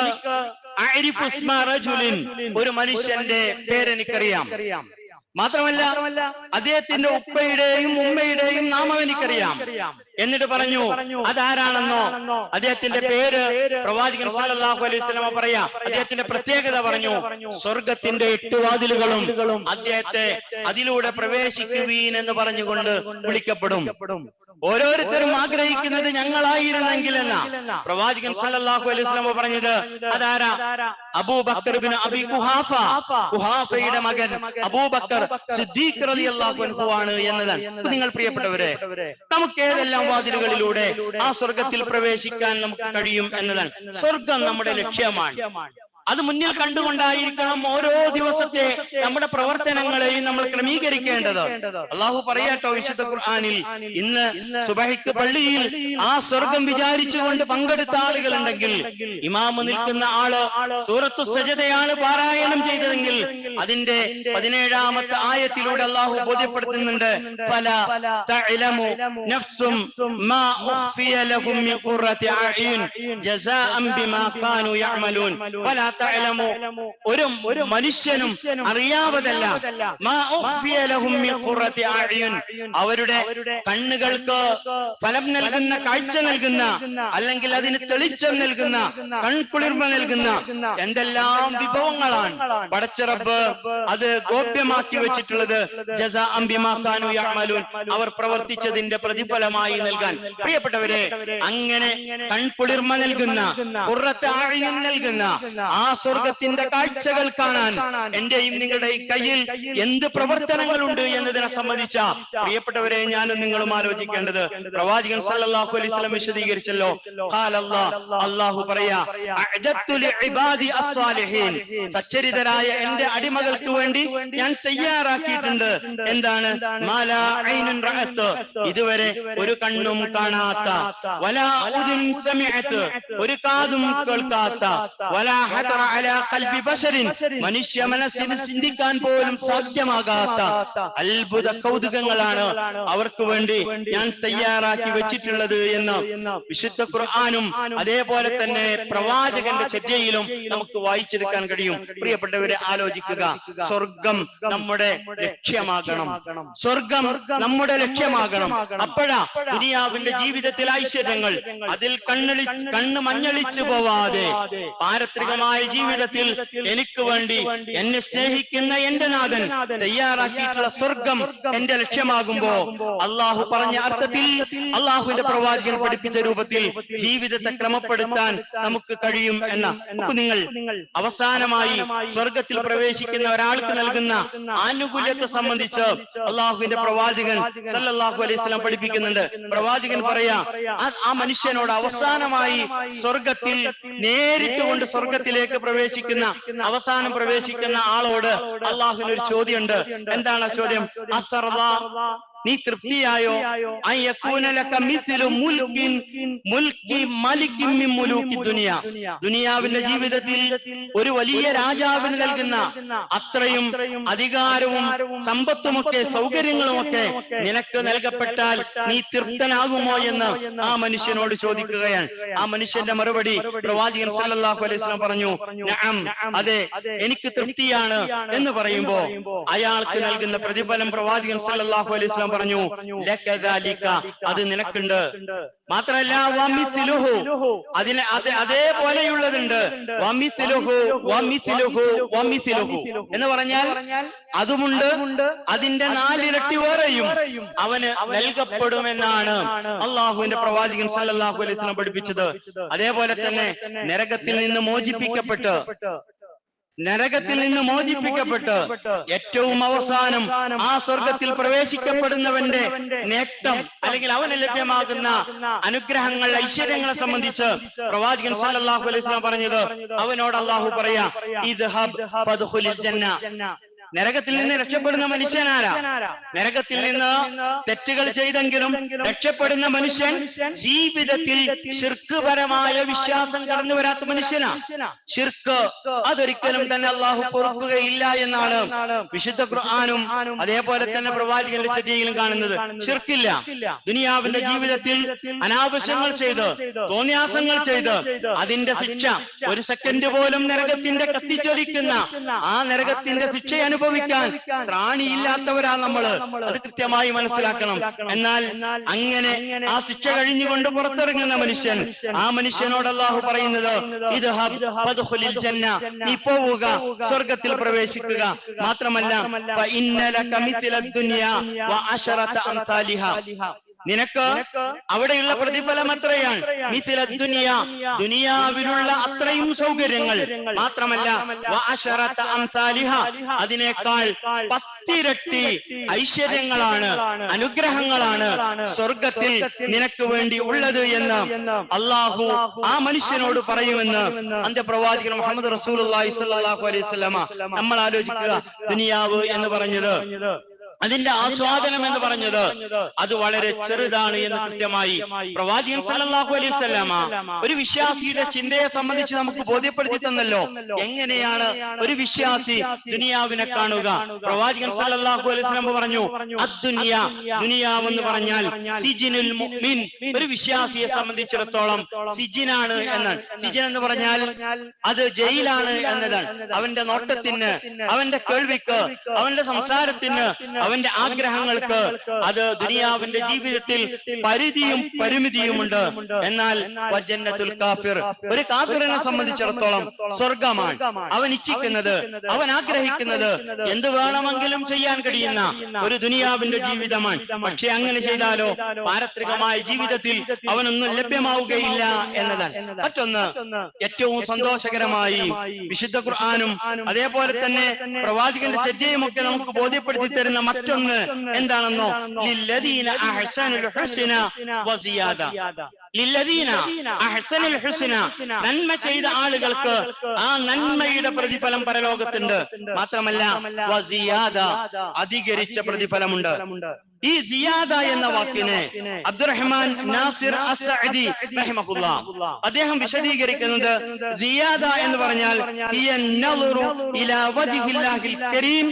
അഅരിഫു ഇസ്മ റജുലിൻ, ഒരു മനുഷ്യന്റെ പേരെനിക്കറിയാം. മാത്രമല്ല അദ്ദേഹത്തിന്റെ ഉപ്പയുടെയും ഉമ്മയുടെയും നാമം എനിക്കറിയാം. എന്നിട്ട് പറഞ്ഞു അതാരാണെന്നോ? അദ്ദേഹത്തിന്റെ പേര് പ്രവാചകൻ സല്ലല്ലാഹു അലൈഹി വസല്ലം പറയാ. അദ്ദേഹത്തിന്റെ പ്രത്യേകത പറഞ്ഞു, സ്വർഗത്തിന്റെ 8 വാതിലുകളും അദ്ദേഹത്തെ അതിലൂടെ പ്രവേശിക്കുവീൻ എന്ന് പറഞ്ഞുകൊണ്ട് വിളിക്കപ്പെടും. ഓരോരുത്തരും ആഗ്രഹിക്കുന്നത് ഞങ്ങളായിരുന്നെങ്കിൽ എന്ന പ്രവാചകൻ സല്ലല്ലാഹു അലൈഹി വസല്ലം പറഞ്ഞത് അതാരാ? അബൂബക്കർ ഇബ്നു അബി ഖുഹാഫ, ഖുഹാഫയുടെ മകൻ അബൂബക്കർ സിദ്ദീഖ് റളിയല്ലാഹു അൻഹു ആണ് എന്നതാണ്. നിങ്ങൾ പ്രിയപ്പെട്ടവരെ, നമുക്ക് ഏതെല്ലാം വാതിലുകളിലൂടെ ആ സ്വർഗത്തിൽ പ്രവേശിക്കാൻ നമുക്ക് കഴിയും എന്നതാണ്. സ്വർഗം നമ്മുടെ ലക്ഷ്യമാണ്. അത് മുന്നിൽ കണ്ടുകൊണ്ടായിരിക്കണം ഓരോ ദിവസത്തെ നമ്മുടെ പ്രവർത്തനങ്ങളെയും നമ്മൾ ക്രമീകരിക്കേണ്ടത്. അള്ളാഹു പറയാട്ടോ വിശുദ്ധ ഖുർആനിൽ, ഇന്ന് സുബഹിക്ക് പള്ളിയിൽ ആ സ്വർഗം വിചാരിച്ചുകൊണ്ട് പങ്കെടുത്ത ആളുകൾ ഉണ്ടെങ്കിൽ, ഇമാമ് നിൽക്കുന്ന ആള് സൂറത്തു സജദയാണ് പാരായണം ചെയ്തതെങ്കിൽ അതിന്റെ 17ാമത്തെ ആയത്തിലൂടെ അള്ളാഹു ബോധ്യപ്പെടുത്തുന്നുണ്ട്, ഫലാ തഅലമു നഫ്സും മാ ഉഖ്ഫിയ ലഹും മിൻ ഖുറത്തി അഅ്യുൻ ജസാഅൻ ബിമാ കാനൂ യഅമലൂൻ. ഫലാ തഅലമു, ഒരു മനുഷ്യനും അറിയാവതല്ല, മാ ഉഖ്ഫിയ ലഹും മിൻ ഖുറത്തി അഅ്യുൻ, അവരുടെ കണ്ണുകൾക്ക് ഫലം നൽകുന്ന, കാഴ്ച നൽകുന്ന, അല്ലെങ്കിൽ അതിന് തെളിച്ചം നൽകുന്ന, കൺകുളിർമ നൽകുന്ന എന്തെല്ലാം വിഭവങ്ങളാണ് പടച്ച റബ്ബ് അത് ഗോപ്യമാക്കി വെച്ചിട്ടുള്ളത്. ജസാഅൻ ബിമാ കാനൂ യഅമലൂൻ, അവർ പ്രവർത്തിച്ചതിന്റെ പ്രതിഫലമായി നൽകാൻ. പ്രിയപ്പെട്ടവരെ, അങ്ങനെ കൺകുളിർമ നൽകുന്ന, ഖുറത്ത് അഅ്യുൻ നൽകുന്ന ആ സ്വർഗത്തിന്റെ കാഴ്ചകൾ കാണാൻ എന്റെയും നിങ്ങളുടെയും കയ്യിൽ എന്ത് പ്രവർത്തനങ്ങളുണ്ട് എന്നതിനെ സംബന്ധിച്ച പ്രിയപ്പെട്ടവരെ ഞാനും നിങ്ങളും ആലോചിക്കേണ്ടത്. പ്രവാചകൻ സല്ലല്ലാഹു അലൈഹി വസല്ലം വിശദീകരിച്ചല്ലോ. അല്ലാഹു പറയാ, അഅദത്തു ലിഇബാദി അസ്സാലിഹീൻ, സച്ചരിതരായ എന്റെ അടിമകൾക്ക് വേണ്ടി ഞാൻ തയ്യാറാക്കിയിട്ടുണ്ട്. എന്താണ്? മാലാ ഐനുൻ റഅത്ത്, ഇതുവരെ ഒരു കണ്ണും കാണാത്ത, വലാ ഉദുൻ സമിഅത്ത്, ഒരു കാതും കേൾക്കാത്ത, വലാ ഹദറ അലാ ഖൽബി ബശരിൻ, മനുഷ്യ മനസ്സിന് ചിന്തിക്കാൻ പോലും സാധ്യമാകാത്ത അത്ഭുത കൗതുകങ്ങളാണ് അവർക്ക് വേണ്ടി ഞാൻ തയ്യാറാക്കി വെച്ചിട്ടുള്ളത് എന്ന് വിശുദ്ധ ഖുർആനും അതേപോലെ തന്നെ പ്രവാചകന്റെ ചര്യയിലും നമുക്ക് വായിച്ചെടുക്കാൻ കഴിയും. പ്രിയപ്പെട്ടവരെ, ആലോചിക്കുക, സ്വർഗം നമ്മുടെ ലക്ഷ്യമാകണം. സ്വർഗം നമ്മുടെ ലക്ഷ്യമാകണം. അപ്പോഴാ ദുനിയാവിന്റെ ജീവിതത്തിൽ ഐശ്വര്യങ്ങൾ അതിൽ കണ്ണ് മഞ്ഞളിച്ചു പോവാതെ പാരത്രികമായ പാരത്രികമായ ജീവിതത്തിൽ എനിക്ക് വേണ്ടി എന്നെ സ്നേഹിക്കുന്ന എന്റെ നാഥൻ തയ്യാറാക്കിയിട്ടുള്ള സ്വർഗം എന്റെ ലക്ഷ്യമാകുമ്പോ അള്ളാഹു പറഞ്ഞ അർത്ഥത്തിൽ അള്ളാഹുവിന്റെ പ്രവാചകൻ പഠിപ്പിച്ച രൂപത്തിൽ ജീവിതത്തെ ക്രമപ്പെടുത്താൻ നമുക്ക് കഴിയും എന്ന നിങ്ങൾ അവസാനമായി സ്വർഗത്തിൽ പ്രവേശിക്കുന്ന ഒരാൾക്ക് നൽകുന്ന ആനുകൂല്യത്തെ സംബന്ധിച്ച് അള്ളാഹുവിന്റെ പ്രവാചകൻ സല്ലല്ലാഹു അലൈഹി വസല്ലം പഠിപ്പിക്കുന്നുണ്ട്. പ്രവാചകൻ പറയാ ആ മനുഷ്യനോട് അവസാനമായി സ്വർഗത്തിൽ നേരിട്ട് കൊണ്ട് സ്വർഗത്തിലേക്ക് പ്രവേശിക്കുന്ന അവസാനം പ്രവേശിക്കുന്ന ആളോട് അള്ളാഹുവിന് ഒരു ചോദ്യമുണ്ട്. എന്താണ് ആ ചോദ്യം? നീ തൃപ്തിയായോ? ദുനിയാവിന്റെ ജീവിതത്തിൽ ഒരു വലിയ രാജാവിന് നൽകുന്ന അത്രയും അധികാരവും സമ്പത്തുമൊക്കെ സൗകര്യങ്ങളുമൊക്കെ നിനക്ക് നൽകപ്പെട്ടാൽ നീ തൃപ്തനാകുമോ എന്ന് ആ മനുഷ്യനോട് ചോദിക്കുകയാണ്. ആ മനുഷ്യന്റെ മറുപടി പ്രവാചകൻ സല്ലല്ലാഹു അലൈഹി വസല്ലം പറഞ്ഞു, നഅം, അതെ, എനിക്ക് തൃപ്തിയാണ് എന്ന് പറയുമ്പോ അയാൾക്ക് നൽകുന്ന പ്രതിഫലം പ്രവാചകൻ സല്ലല്ലാഹു അലൈഹി വസല്ലം പറഞ്ഞു, ലകദാലിക, അത് നിനക്കുണ്ട്. മാത്രമല്ല വമിസ്ലുഹു, അതിനെ അതേപോലെയുള്ളതുണ്ട്. വമിസ്ലുഹു വമിസ്ലുഹു വമിസ്ലുഹു എന്ന് പറഞ്ഞാൽ അതുമുണ്ട്, അതിന്റെ 4 ഇരട്ടി വേറെയും അവന് നൽകപ്പെടുമെന്നാണ് അള്ളാഹുവിന്റെ പ്രവാചകൻ സല്ലല്ലാഹു അലൈഹി വസല്ലം പഠിപ്പിച്ചത്. അതേപോലെ തന്നെ നരകത്തിൽ നിന്ന് മോചിപ്പിക്കപ്പെട്ട് ഏറ്റവും അവസാനം ആ സ്വർഗത്തിൽ പ്രവേശിക്കപ്പെടുന്നവന്റെ നേട്ടം അല്ലെങ്കിൽ അവന് ലഭ്യമാകുന്ന അനുഗ്രഹങ്ങൾ, ഐശ്വര്യങ്ങളെ സംബന്ധിച്ച് പ്രവാചകൻ സല്ലല്ലാഹു അലൈഹി വസല്ലം പറഞ്ഞത്, അവനോട് അള്ളാഹു പറയാ, ഇദ്ഹബ് ഫദ്ഖുലിൽ ജന്ന. നരകത്തിൽ നിന്ന് രക്ഷപ്പെടുന്ന മനുഷ്യനാരാ? നരകത്തിൽ നിന്ന് തെറ്റുകൾ ചെയ്തെങ്കിലും രക്ഷപ്പെടുന്ന മനുഷ്യൻ ജീവിതത്തിൽ ശിർക്ക്പരമായ വിശ്വാസം കടന്നു വരാത്ത മനുഷ്യനാ. ശിർക്ക് അതൊരിക്കലും തന്നെ അള്ളാഹു പൊറുക്കുകയില്ല എന്നാണ് വിശുദ്ധ ഖുർആനും അതേപോലെ തന്നെ പ്രവാചകന്റെ ചര്യയിലും കാണുന്നത്. ശിർക്കില്ല. ദുനിയാവിന്റെ ജീവിതത്തിൽ അനാവശ്യങ്ങൾ ചെയ്ത് തോന്നിയാസങ്ങൾ ചെയ്ത് അതിന്റെ ശിക്ഷ, ഒരു സെക്കൻഡ് പോലും നരകത്തിന്റെ കത്തിച്ചൊലിക്കുന്ന ആ നരകത്തിന്റെ ശിക്ഷ അനുഭവിക്കാൻ ത്രാണിയില്ലാത്തവരാ നമ്മള്. അത് കൃത്യമായി മനസ്സിലാക്കണം. എന്നാൽ അങ്ങനെ ആ ശിക്ഷ കഴിഞ്ഞുകൊണ്ട് പുറത്തിറങ്ങുന്ന മനുഷ്യൻ, ആ മനുഷ്യനോട് അല്ലാഹു പറയുന്നത്, ഇദ്ഹബ് ഫദ്ഖുലിൽ ജന്ന, നീ പോവുക, സ്വർഗത്തിൽ പ്രവേശിക്കുക. മാത്രമല്ല ഫഇന്ന ലക മിസ്ലദ് ദുനിയ വഅശറത അംസാലിഹ, നിനക്ക് അവിടെയുള്ള പ്രതിഫലം എത്രയാണ്? മിസ്ലദ് ദുനിയ, ദുനിയാവിലുള്ള അത്രയും സൗകര്യങ്ങൾ. മാത്രമല്ല വഅശറത അംസാലിഹ, അതിനേക്കാൾ 10 ഇരട്ടി ഐശ്വര്യങ്ങളാണ്, അനുഗ്രഹങ്ങളാണ് സ്വർഗത്തിൽ നിനക്ക് വേണ്ടി ഉള്ളത് എന്ന് അള്ളാഹു ആ മനുഷ്യനോട് പറയുമെന്ന് അന്ത്യപ്രവാചകൻ മുഹമ്മദ് റസൂലുള്ളാഹി സ്വല്ലല്ലാഹു അലൈഹി വസല്ലമ. നമ്മൾ ആലോചിക്കുക, ദുനിയാവ് എന്ന് പറഞ്ഞത്, അതിന്റെ ആസ്വാദനം എന്ന് പറഞ്ഞത് അത് വളരെ ചെറുതാണ് എന്ന് കൃത്യമായി പ്രവാചകൻ സല്ലല്ലാഹു അലൈഹി വസല്ലമ ഒരു വിശ്വാസിയുടെ ചിന്തയെ സംബന്ധിച്ച് നമുക്ക് ബോധ്യപ്പെടുത്തി തന്നല്ലോ. എങ്ങനെയാണ് ഒരു വിശ്വാസി ദുനിയാവിനെ കാണുക? പ്രവാചകൻ സല്ലല്ലാഹു അലൈഹി വസല്ലം പറഞ്ഞു, അദ്ദുനിയ, ദുനിയാവ് എന്ന് പറഞ്ഞാൽ സിജിനുൽ മുഅ്മിൻ, ഒരു വിശ്വാസിയെ സംബന്ധിച്ചിടത്തോളം സിജിനാണ് എന്നാണ്. സിജിൻ എന്ന് പറഞ്ഞാൽ അത് ജയിലാണ് എന്നതാണ്. അവന്റെ നോട്ടത്തിന്, അവന്റെ കേൾവിക്ക്, അവന്റെ സംസാരത്തിന്, അവന്റെ ആഗ്രഹങ്ങൾക്ക് അത് ദുനിയാവിന്റെ ജീവിതത്തിൽ പരിധിയും പരിമിതിയുമുണ്ട്. എന്നാൽ വജന്നത്തുൽ കാഫിർ, ഒരു കാഫിറിനെ സംബന്ധിച്ചിടത്തോളം സ്വർഗമാണ്. അവൻ ഇച്ഛിക്കുന്നത്, അവൻ ആഗ്രഹിക്കുന്നത് എന്ത് വേണമെങ്കിലും ചെയ്യാൻ കഴിയുന്ന ഒരു ദുനിയാവിന്റെ ജീവിതമാണ്. പക്ഷെ അങ്ങനെ ചെയ്താലോ പാരത്രികമായ ജീവിതത്തിൽ അവനൊന്നും ലഭ്യമാവുകയില്ല എന്നതാണ്. മറ്റൊന്ന്, ഏറ്റവും സന്തോഷകരമായി വിശുദ്ധ ഖുർആനും അതേപോലെ തന്നെ പ്രവാചകന്റെ ചര്യയും ഒക്കെ നമുക്ക് ബോധ്യപ്പെടുത്തി തരുന്ന മറ്റൊന്ന് എന്താണെന്നോ, ലില്ലദീന അഹ്സനുൽ ഹുസ്ന വസിയാദ. ലില്ലദീന അഹ്സനുൽ ഹുസ്ന, നന്മ ചെയ്ത ആളുകൾക്ക് ആ നന്മയുടെ പ്രതിഫലം പരലോകത്തുണ്ട്. മാത്രമല്ല വസിയാദ, അധികരിച്ച പ്രതിഫലമുണ്ട്. ഈ സിയാദ എന്ന വാക്കിനെ അബ്ദുറഹ്മാൻ നാസിർ അസ്സഅദി റഹിമഹുല്ലാഹ് അദ്ദേഹം വിശദീകരിക്കുന്നത്, സിയാദ എന്ന് പറഞ്ഞാൽ ഹിയ നളറു ഇലാ വജ്ഹില്ലാഹിൽ കരീം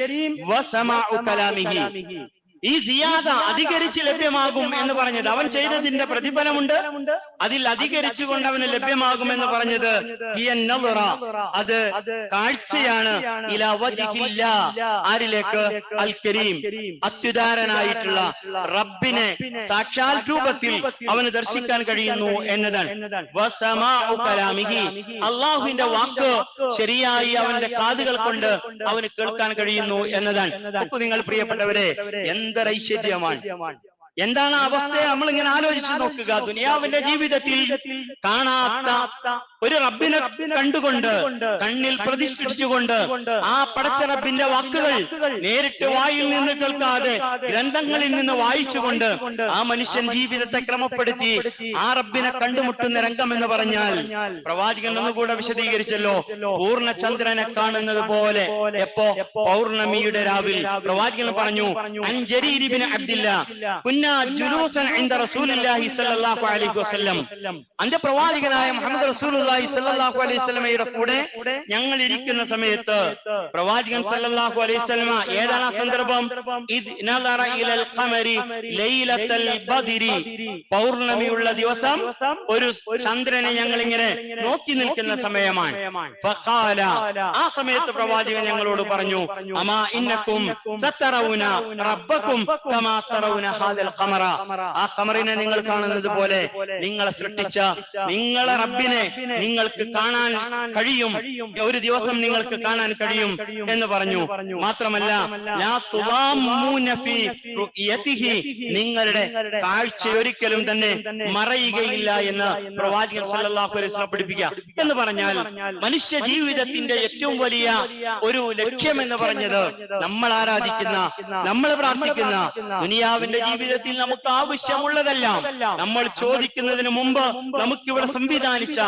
വസമാഉ കലാമിഹി. ഈ സിയാദ അധികരിച്ച് ലഭ്യമാകും എന്ന് പറഞ്ഞത്, അവൻ ചെയ്തതിന്റെ പ്രതിഫലമുണ്ട്, അതിൽ അധികരിച്ചുകൊണ്ട് അവന് ലഭ്യമാകുമെന്ന് പറഞ്ഞത് അത് കാഴ്ചയാണ്. ഇലാ വജ്ഹില്ലാ, ആരിലേക്ക്? അൽ കരീം, അത്യുദാരനായിട്ടുള്ള റബ്ബിനെ സാക്ഷാൽ രൂപത്തിൽ അവന് ദർശിക്കാൻ കഴിയുന്നു എന്നതാണ്. വസമാഉ കലാമിഹി, അല്ലാഹുവിന്റെ വാക്ക് ശരിയായി അവന്റെ കാതുകൾ കൊണ്ട് അവന് കേൾക്കാൻ കഴിയുന്നു എന്നതാണ്. അപ്പോൾ നിങ്ങൾ പ്രിയപ്പെട്ടവരെ, എന്തൊരൈശ്വര്യമാണ്! എന്താണ് ആ അവസ്ഥയെ നമ്മൾ ഇങ്ങനെ ആലോചിച്ച് നോക്കുക. ദുനിയാവിന്റെ ജീവിതത്തിൽ കാണാത്ത ഒരു റബ്ബിനെ കണ്ടുകൊണ്ട്, കണ്ണിൽ പ്രതിഷ്ഠിച്ചുകൊണ്ട്, ആ പടച്ച റബ്ബിന്റെ വാക്കുകൾ നേരിട്ട് വായിൽ നിന്ന് കേൾക്കാതെ ഗ്രന്ഥങ്ങളിൽ നിന്ന് വായിച്ചുകൊണ്ട് ആ മനുഷ്യൻ ജീവിതത്തെ ക്രമപ്പെടുത്തി ആ റബ്ബിനെ കണ്ടുമുട്ടുന്ന രംഗം എന്ന് പറഞ്ഞാൽ, പ്രവാചകൻ ഒന്നുകൂടെ വിശദീകരിച്ചല്ലോ, പൂർണ്ണ ചന്ദ്രനെ കാണുന്നത് പോലെ. എപ്പോ? പൗർണമിയുടെ രാവിൽ. പ്രവാചകൻ പറഞ്ഞു, അൻ ജരീർ ഇബ്നു അബ്ദില്ലാ കുന്നാ ജുലൂസൻ ഇൻദ റസൂലില്ലാഹി സ്വല്ലല്ലാഹു അലൈഹി വസല്ലം, അന്റെ പ്രവാചകനായ മുഹമ്മദ് റസൂലുള്ളാഹി സ്വല്ലല്ലാഹു അലൈഹി വസല്ലമയുടെ കൂടെ ഞങ്ങൾ ഇരിക്കുന്ന സമയത്ത് പ്രവാചകൻ സ്വല്ലല്ലാഹു അലൈഹി വസല്ലമ ഏതാണ് ആ സന്ദർഭം? ഇദ് നദറ ഇലൽ ഖമരി ലൈലത്തൽ ബദ്രി, പൗർണമിയുള്ള ദിവസം ഒരു ചന്ദ്രനെ ഞങ്ങൾ ഇങ്ങനെ നോക്കി നിൽക്കുന്ന സമയമാണ്. ഫഖാല, ആ സമയത്ത് പ്രവാചകൻ ഞങ്ങളോട് പറഞ്ഞു, അമാ ഇന്നകും സതറൗന റബ്ബകും കമാ തറൗന ഹാദൽ ഖമറ, ആ ഖമറിനെ നിങ്ങൾ കാണുന്നത് പോലെ നിങ്ങളെ സൃഷ്ടിച്ച നിങ്ങളെ റബ്ബിനെ നിങ്ങൾക്ക് കാണാൻ കഴിയും, ഒരു ദിവസം നിങ്ങൾക്ക് കാണാൻ കഴിയും എന്ന് പറഞ്ഞു. മാത്രമല്ല ലാ തുദാമ്മൂന ഫീ റുയതിഹി, നിങ്ങളുടെ കാഴ്ച ഒരിക്കലും തന്നെ മറയുകയില്ല എന്ന് പ്രവാചകൻ സല്ലല്ലാഹു അലൈഹി വസല്ലം പഠിപ്പിക്കുക. എന്ന് പറഞ്ഞാൽ മനുഷ്യ ജീവിതത്തിന്റെ ഏറ്റവും വലിയ ഒരു ലക്ഷ്യം എന്ന് പറഞ്ഞത് നമ്മൾ ആരാധിക്കുന്ന, നമ്മൾ പ്രാർത്ഥിക്കുന്ന, ദുനിയാവിന്റെ ജീവിതത്തിൽ നമുക്ക് ആവശ്യമുള്ളതെല്ലാം നമ്മൾ ചോദിക്കുന്നതിന് മുമ്പ് നമുക്കിവിടെ സംവിധാനിച്ച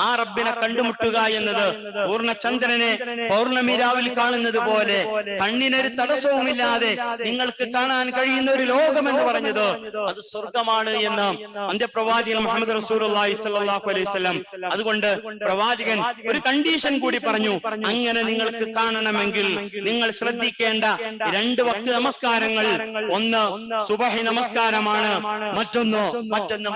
ആ റബ്ബിനെ കണ്ടുമുട്ടുക എന്നത്, പൂർണ്ണചന്ദ്രനെ പൗർണമി രാവിൽ കാണുന്നത് പോലെ കണ്ണിനൊരു തടസ്സവുമില്ലാതെ നിങ്ങൾക്ക് കാണാൻ കഴിയുന്ന ഒരു ലോകം എന്ന് പറഞ്ഞത് അത് സ്വർഗമാണ് എന്ന് അന്ത്യപ്രവാചകൻ മുഹമ്മദ് റസൂലുള്ളാഹി സ്വല്ലല്ലാഹു അലൈഹി വസല്ലം. അതുകൊണ്ട് പ്രവാചകൻ ഒരു കണ്ടീഷൻ കൂടി പറഞ്ഞു, അങ്ങനെ നിങ്ങൾക്ക് കാണണമെങ്കിൽ നിങ്ങൾ ശ്രദ്ധിക്കേണ്ട 2 വക്ത് നമസ്കാരങ്ങൾ, ഒന്ന് സുബഹി നമസ്കാരമാണ്, മറ്റൊന്ന്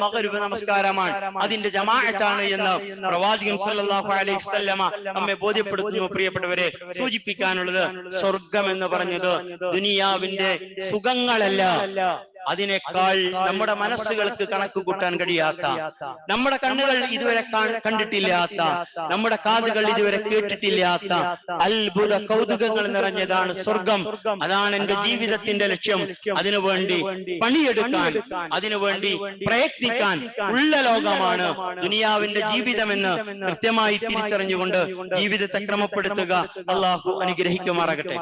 മഗ്രിബ് നമസ്കാരമാണ്, അതിന്റെ ജമാഅത്താണ് എന്ന് പ്രവാചകൻ സല്ലല്ലാഹു അലൈഹി വസല്ലമ നമ്മെ ബോധ്യപ്പെടുത്തുന്നു. പ്രിയപ്പെട്ടവരെ, സൂചിപ്പിക്കാനുള്ളത്, സ്വർഗം എന്ന് പറഞ്ഞത് ദുനിയാവിന്റെ സുഖങ്ങളല്ല, അതിനേക്കാൾ നമ്മുടെ മനസ്സുകൾക്ക് കണക്ക് കൂട്ടാൻ കഴിയാത്ത, നമ്മുടെ കണ്ണുകൾ ഇതുവരെ കണ്ടിട്ടില്ലാത്ത, നമ്മുടെ കാതുകൾ ഇതുവരെ കേട്ടിട്ടില്ലാത്ത അത്ഭുത കൗതുകങ്ങൾ നിറഞ്ഞതാണ് സ്വർഗം. അതാണ് എന്റെ ജീവിതത്തിന്റെ ലക്ഷ്യം. അതിനുവേണ്ടി പണിയെടുക്കാൻ, അതിനുവേണ്ടി പ്രയത്നിക്കാൻ ഉള്ള ലോകമാണ് ദുനിയാവിന്റെ ജീവിതമെന്ന് കൃത്യമായി തിരിച്ചറിഞ്ഞുകൊണ്ട് ജീവിതത്തെ ക്രമപ്പെടുത്തുക. അള്ളാഹു അനുഗ്രഹിക്കുമാറാകട്ടെ.